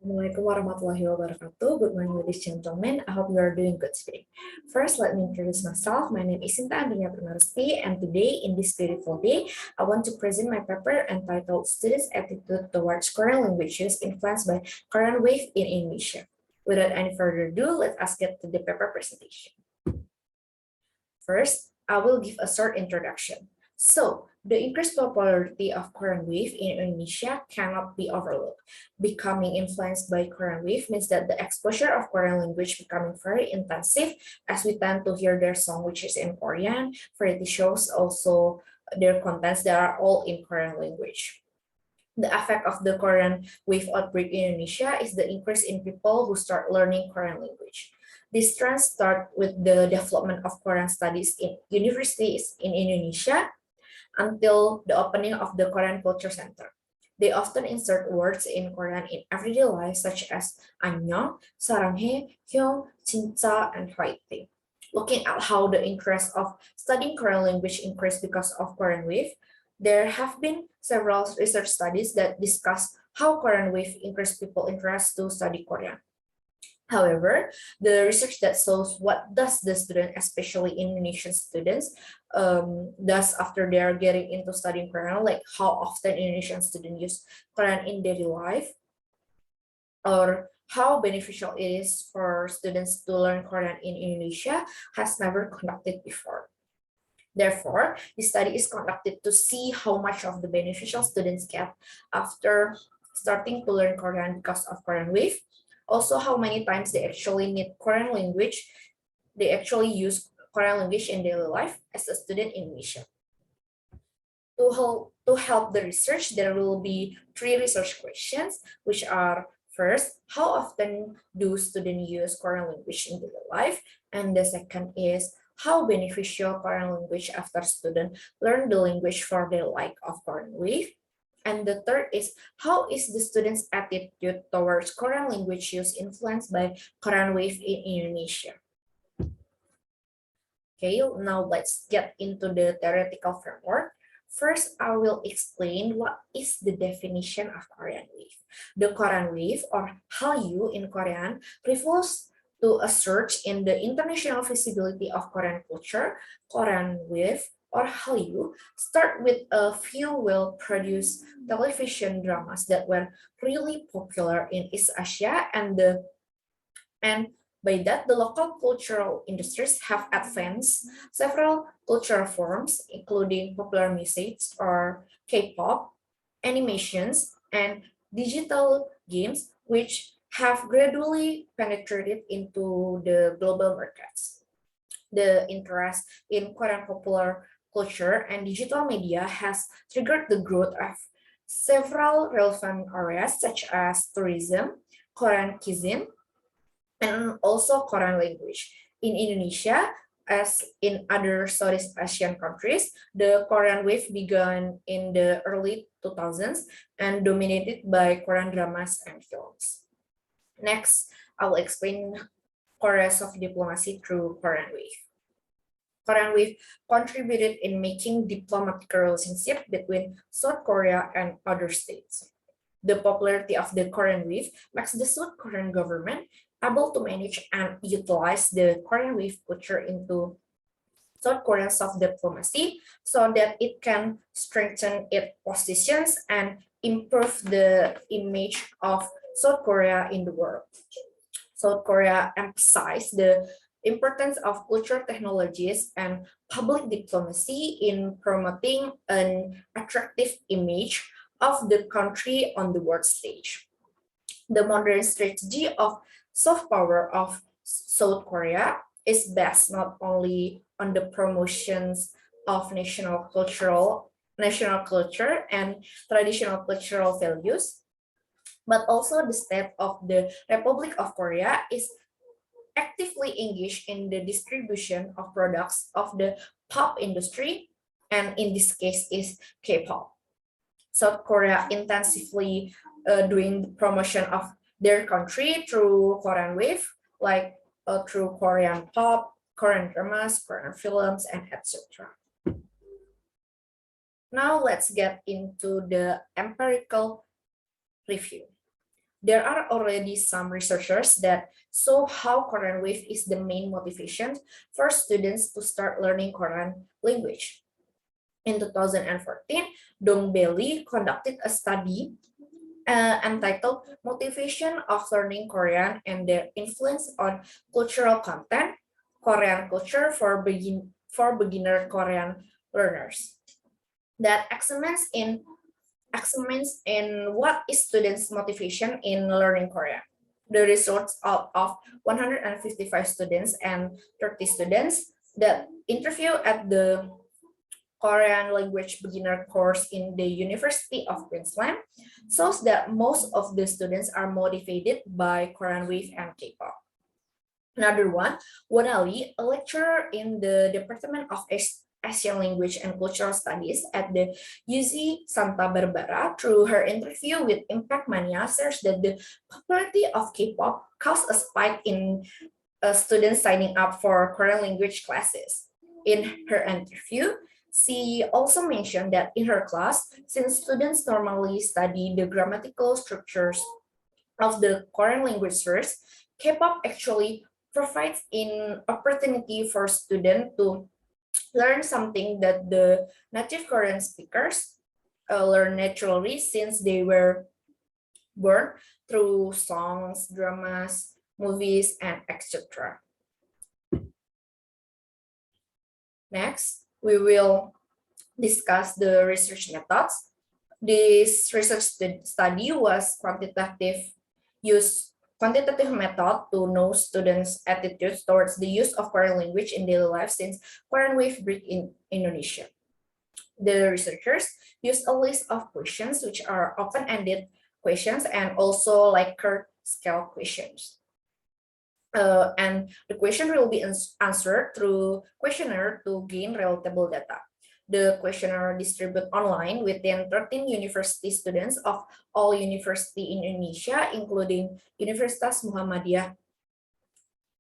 Assalamualaikum warahmatullahi wabarakatuh. Good morning, ladies and gentlemen. I hope you are doing good today. First, let me introduce myself. My name is Sinta, Andrina Primaresti, and today, in this beautiful day, I want to present my paper entitled Students' Attitude Towards Korean Languages Influenced by Korean Wave in Indonesia. Without any further ado, let us get to the paper presentation. First, I will give a short introduction. So, the increased popularity of Korean Wave in Indonesia cannot be overlooked. Becoming influenced by Korean Wave means that the exposure of Korean language becoming very intensive, as we tend to hear their song which is in Korean, variety shows also their contents that are all in Korean language. The effect of the Korean Wave outbreak in Indonesia is the increase in people who start learning Korean language. This trend starts with the development of Korean studies in universities in Indonesia until the opening of the Korean Culture Center. They often insert words in Korean in everyday life such as 안녕, 사랑해, 형, 진짜, and 화이팅. Looking at how the interest of studying Korean language increased because of Korean Wave, there have been several research studies that discuss how Korean Wave increased people's interest to study Korean. However, the research that shows what does the student, especially Indonesian students, does after they are getting into studying Korean, like how often Indonesian students use Korean in daily life, or how beneficial it is for students to learn Korean in Indonesia, has never conducted before. Therefore, the study is conducted to see how much of the beneficial students get after starting to learn Korean because of Korean Wave. Also, how many times they actually need Korean language, they actually use Korean language in daily life as a student in Indonesia. To help the research, there will be 3 research questions, which are first, how often do students use Korean language in daily life? And the second is, how beneficial Korean language after students learn the language for their like of Korean Wave? And the third is, how is the student's attitude towards Korean language use influenced by Korean Wave in Indonesia? Okay, now let's get into the theoretical framework. First, I will explain what is the definition of Korean Wave. The Korean Wave, or Hallyu in Korean, refers to a surge in the international visibility of Korean culture. Korean Wave, or Hallyu, start with a few well-produced television dramas that were really popular in East Asia, and by that, the local cultural industries have advanced several cultural forms, including popular music or K-pop, animations, and digital games, which have gradually penetrated into the global markets. The interest in Korean popular culture and digital media has triggered the growth of several relevant areas such as tourism, Korean cuisine, and also Korean language. In Indonesia, as in other Southeast Asian countries, the Korean wave began in the early 2000s and dominated by Korean dramas and films. Next, I will explain Korea's soft diplomacy through Korean wave. Korean Wave contributed in making diplomatic relationship between South Korea and other states. The popularity of the Korean Wave makes the South Korean government able to manage and utilize the Korean Wave culture into South Korean soft diplomacy so that it can strengthen its positions and improve the image of South Korea in the world. South Korea emphasized the importance of cultural technologies and public diplomacy in promoting an attractive image of the country on the world stage. The modern strategy of soft power of South Korea is based not only on the promotions of national culture and traditional cultural values, but also the state of the Republic of Korea is actively engaged in the distribution of products of the pop industry, and in this case is K-pop. South Korea intensively doing the promotion of their country through Korean Wave, like through Korean pop, Korean dramas, Korean films, and etc. Now let's get into the empirical review. There are already some researchers that show how Korean Wave is the main motivation for students to start learning Korean language. In 2014, Dong Bailey conducted a study entitled Motivation of Learning Korean and Their Influence on Cultural Content, Korean Culture for Beginner Korean Learners, that examines in what is students' motivation in learning Korean. The results of 155 students and 30 students that interview at the Korean language beginner course in the University of Queensland shows that most of the students are motivated by Korean Wave and K-pop. Another one, Wonali, a lecturer in the Department of Asian Language and Cultural Studies at the UC Santa Barbara, through her interview with Impact Mania, says that the popularity of K-pop caused a spike in students signing up for Korean language classes. In her interview, she also mentioned that in her class, since students normally study the grammatical structures of the Korean language first, K-pop actually provides an opportunity for students to learn something that the native Korean speakers learn naturally since they were born through songs, dramas, movies, and etc. Next, we will discuss the research methods. This research study was quantitative method to know students' attitudes towards the use of Korean language in daily life since Korean Wave break in Indonesia. The researchers used a list of questions which are open-ended questions and also Likert scale questions. And the question will be answered through questionnaire to gain relatable data. The questionnaire distributed online within 13 university students of all university in Indonesia, including Universitas Muhammadiyah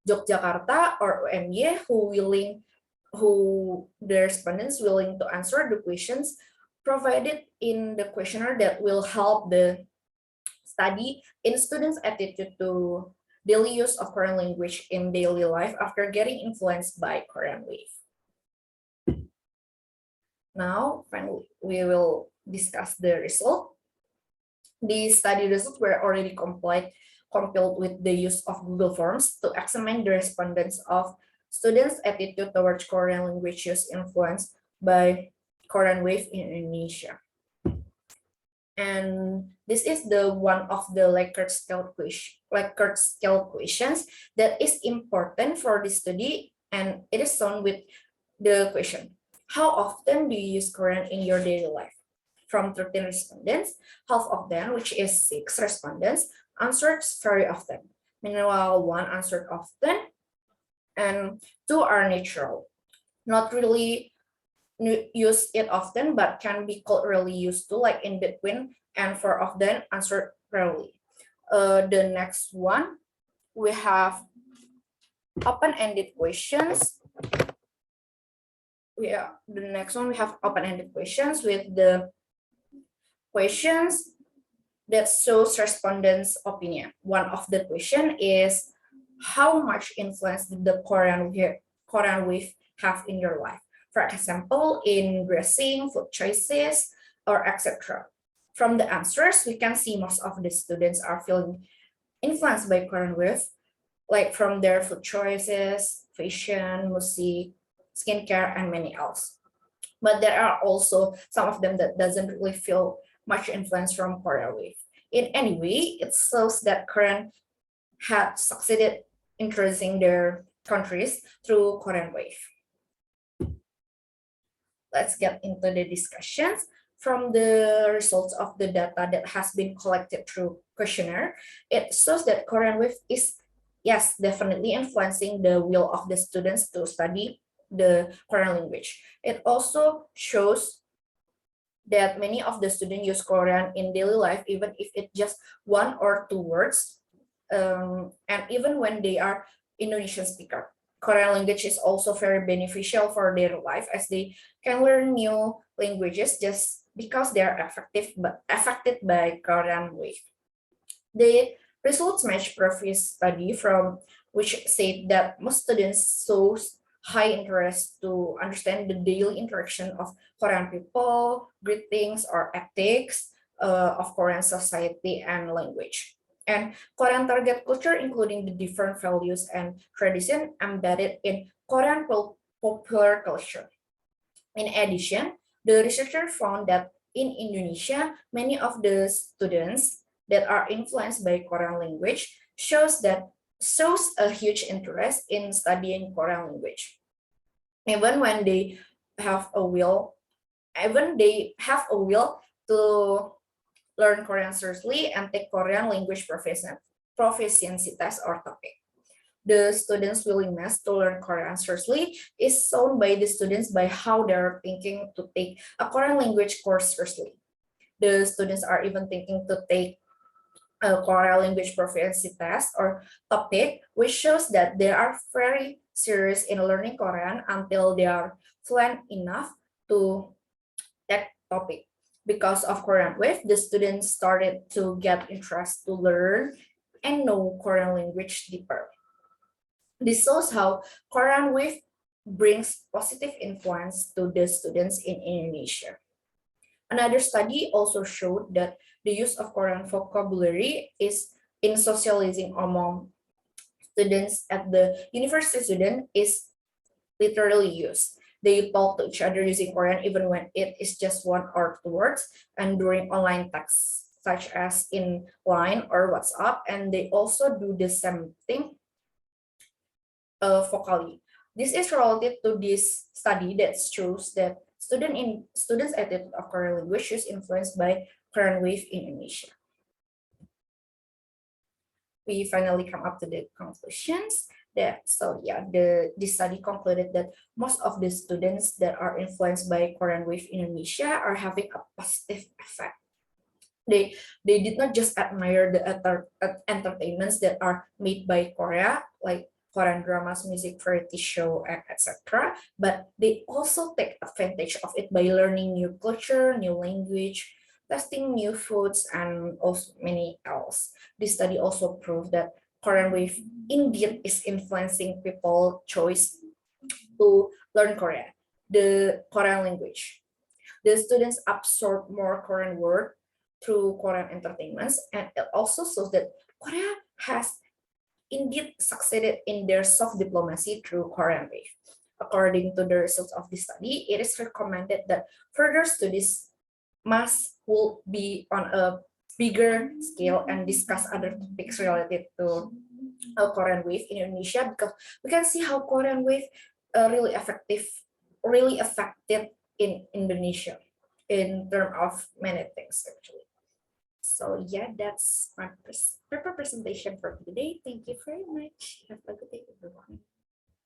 Yogyakarta or UMY, who the respondents willing to answer the questions provided in the questionnaire that will help the study in students' attitude to daily use of Korean language in daily life after getting influenced by Korean Wave. Now, finally, we will discuss the result. The study results were already compiled with the use of Google Forms to examine the respondents of students' attitude towards Korean language use influenced by Korean Wave in Indonesia. And this is the one of the Likert scale questions that is important for the study, and it is shown with the question: how often do you use Korean in your daily life? From 13 respondents, half of them, which is 6 respondents, answered very often. Meanwhile, 1 answered often, and 2 are neutral, not really use it often, but can be called really used to, like in between, and 4 of them answered rarely. The next one, we have open-ended questions. The next one, we have open-ended questions with the questions that shows respondents' opinion. One of the question is, how much influence did the Korean Wave have in your life? For example, in dressing, food choices, or etc. From the answers, we can see most of the students are feeling influenced by Korean Wave, like from their food choices, fashion, music, skincare, and many else. But there are also some of them that doesn't really feel much influence from Korean Wave. In any way, it shows that Korean had succeeded introducing their countries through Korean Wave. Let's get into the discussions. From the results of the data that has been collected through questionnaire, it shows that Korean Wave is, yes, definitely influencing the will of the students to study the Korean language. It also shows that many of the students use Korean in daily life, even if it's just 1 or 2 words, and even when they are Indonesian speaker. Korean language is also very beneficial for their life, as they can learn new languages just because they are affected by Korean Wave. The results match previous study from which said that most students show high interest to understand the daily interaction of Korean people, greetings or ethics of Korean society and language. And Korean target culture, including the different values and tradition embedded in Korean popular culture. In addition, the researcher found that in Indonesia, many of the students that are influenced by Korean language shows a huge interest in studying Korean language. Even when they have a will, even they have a will to learn Korean seriously and take Korean language proficiency test or topic. The students' willingness to learn Korean seriously is shown by the students by how they're thinking to take a Korean language course seriously. The students are even thinking to take a Korean language proficiency test or topic, which shows that they are very serious in learning Korean until they are fluent enough to that topic. Because of Korean Wave, the students started to get interest to learn and know Korean language deeper. This shows how Korean Wave brings positive influence to the students in Indonesia. Another study also showed that the use of Korean vocabulary is in socializing among students at the university student is literally used. They talk to each other using Korean even when it is just one or two words and during online texts such as in Line or WhatsApp, and they also do the same thing vocally. This is related to this study that shows that students' attitude of Korean language is influenced by Korean Wave in Indonesia. We finally come up to the conclusions. This study concluded that most of the students that are influenced by Korean Wave in Indonesia are having a positive effect. They did not just admire the entertainments that are made by Korea, like Korean dramas, music, variety show, etc. But they also take advantage of it by learning new culture, new language, testing new foods, and also many else. This study also proved that Korean Wave indeed is influencing people choice to learn Korean, the Korean language. The students absorb more Korean word through Korean entertainments, and it also shows that Korea has indeed succeeded in their soft diplomacy through Korean Wave. According to the results of this study, it is recommended that further studies will be on a bigger scale and discuss other topics related to Korean Wave in Indonesia, because we can see how Korean Wave really affected in Indonesia in terms of many things actually. So yeah, that's my paper presentation for today. Thank you very much. Have a good day, everyone.